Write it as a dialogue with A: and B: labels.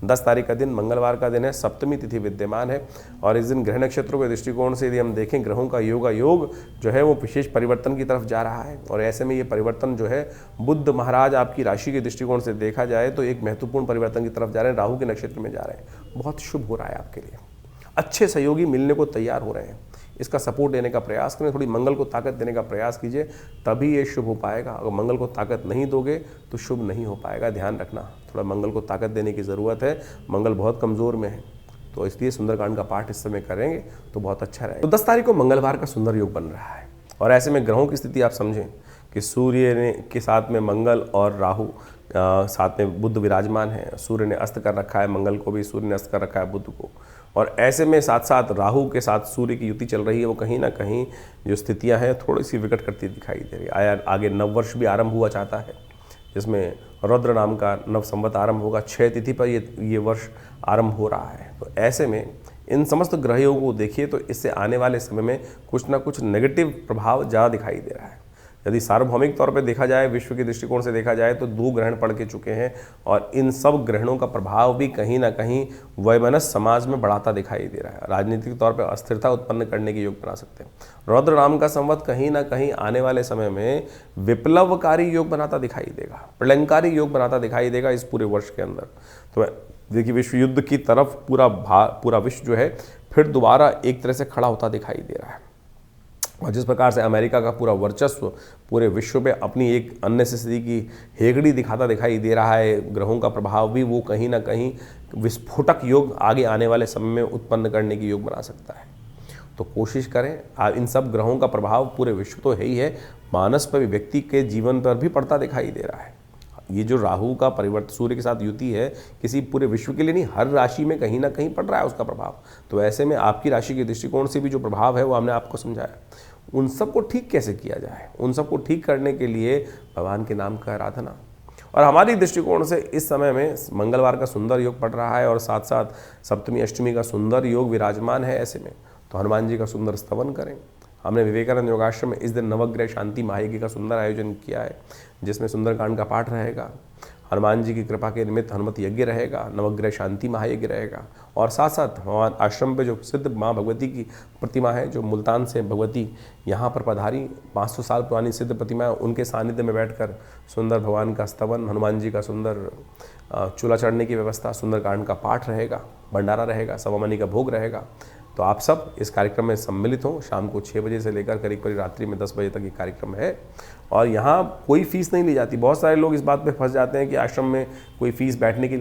A: 10 तारीख का दिन मंगलवार का दिन है, सप्तमी तिथि विद्यमान है और इस दिन ग्रह नक्षत्रों के दृष्टिकोण से यदि हम देखें ग्रहों का योग जो है वो विशेष परिवर्तन की तरफ जा रहा है। और ऐसे में ये परिवर्तन जो है बुध महाराज आपकी राशि के दृष्टिकोण से देखा जाए तो एक महत्वपूर्ण परिवर्तन की तरफ जा रहे हैं, राहु के नक्षत्र में जा रहे हैं। बहुत शुभ हो रहा है आपके लिए, अच्छे सहयोगी मिलने को तैयार हो रहे हैं। इसका सपोर्ट देने का प्रयास करें, थोड़ी मंगल को ताकत देने का प्रयास कीजिए, तभी ये शुभ हो पाएगा। अगर मंगल को ताकत नहीं दोगे तो शुभ नहीं हो पाएगा, ध्यान रखना। थोड़ा मंगल को ताकत देने की ज़रूरत है, मंगल बहुत कमज़ोर में है, तो इसलिए सुंदरकांड का पाठ इस समय करेंगे तो बहुत अच्छा रहेगा। तो 10 तारीख को मंगलवार का सुंदर योग बन रहा है और ऐसे में ग्रहों की स्थिति आप समझें कि सूर्य ने के साथ में मंगल और राहु साथ में बुध विराजमान है। सूर्य ने अस्त कर रखा है मंगल को भी, सूर्य ने अस्त कर रखा है बुध को। और ऐसे में साथ साथ राहु के साथ सूर्य की युति चल रही है। वो कहीं ना कहीं जो स्थितियां हैं थोड़ी सी विकट करती दिखाई दे रही है। आगे नववर्ष भी आरंभ हुआ चाहता है, जिसमें रुद्र नाम का नव संवत आरंभ होगा। 6 तिथि पर ये वर्ष आरंभ हो रहा है। तो ऐसे में इन समस्त ग्रहों को देखिए तो इससे आने वाले समय में कुछ ना कुछ नेगेटिव प्रभाव ज़्यादा दिखाई दे रहा है। यदि सार्वभौमिक तौर पे देखा जाए, विश्व के दृष्टिकोण से देखा जाए तो 2 ग्रहण पड़ के चुके हैं और इन सब ग्रहणों का प्रभाव भी कहीं ना कहीं वैमनस्य समाज में बढ़ाता दिखाई दे रहा है। राजनीतिक तौर पे अस्थिरता उत्पन्न करने के योग बना सकते हैं। रुद्र नाम का संवत कहीं ना कहीं आने वाले समय में विप्लवकारी योग बनाता दिखाई देगा, प्रलयंकारी योग बनाता दिखाई देगा इस पूरे वर्ष के अंदर। तो देखिए विश्व युद्ध की तरफ पूरा विश्व जो है फिर दोबारा एक तरह से खड़ा होता दिखाई दे रहा है। और जिस प्रकार से अमेरिका का पूरा वर्चस्व पूरे विश्व पे अपनी एक अननेसेसरी की हेगड़ी दिखाता दिखाई दे रहा है, ग्रहों का प्रभाव भी वो कहीं ना कहीं विस्फोटक योग आगे आने वाले समय में उत्पन्न करने की योग बना सकता है। तो कोशिश करें, इन सब ग्रहों का प्रभाव पूरे विश्व तो है ही है, मानस पर भी, व्यक्ति के जीवन पर भी पड़ता दिखाई दे रहा है। ये जो राहु का परिवर्तन सूर्य के साथ युति है, किसी पूरे विश्व के लिए नहीं, हर राशि में कहीं ना कहीं पड़ रहा है उसका प्रभाव। तो ऐसे में आपकी राशि के दृष्टिकोण से भी जो प्रभाव है वो हमने आपको समझाया। उन सबको ठीक कैसे किया जाए, उन सबको ठीक करने के लिए भगवान के नाम का आराधना। और हमारी दृष्टिकोण से इस समय में मंगलवार का सुंदर योग पड़ रहा है और साथ साथ सप्तमी अष्टमी का सुंदर योग विराजमान है। ऐसे में तो हनुमान जी का सुंदर स्तवन करें। हमने विवेकानंद योगाश्रम में इस दिन नवग्रह शांति महायज्ञ का सुंदर आयोजन किया है, जिसमें सुंदरकांड का पाठ रहेगा, हनुमान जी की कृपा के निमित्त हनुमत यज्ञ रहेगा, नवग्रह शांति महायज्ञ रहेगा। और साथ साथ हमारे आश्रम पे जो सिद्ध माँ भगवती की प्रतिमा है, जो मुल्तान से भगवती यहाँ पर पधारी, 500 साल पुरानी सिद्ध प्रतिमा है, उनके सानिध्य में बैठकर सुंदर भगवान का स्तवन, हनुमान जी का सुंदर चूल्हा चढ़ने की व्यवस्था, सुंदरकांड का पाठ रहेगा, भंडारा रहेगा, सवामनी का भोग रहेगा। तो आप सब इस कार्यक्रम में सम्मिलित हों। शाम को 6 बजे से लेकर करीब रात्रि में 10 बजे तक ये कार्यक्रम है और यहाँ कोई फीस नहीं ली जाती। बहुत सारे लोग इस बात पे फंस जाते हैं कि आश्रम में कोई फीस बैठने के लिए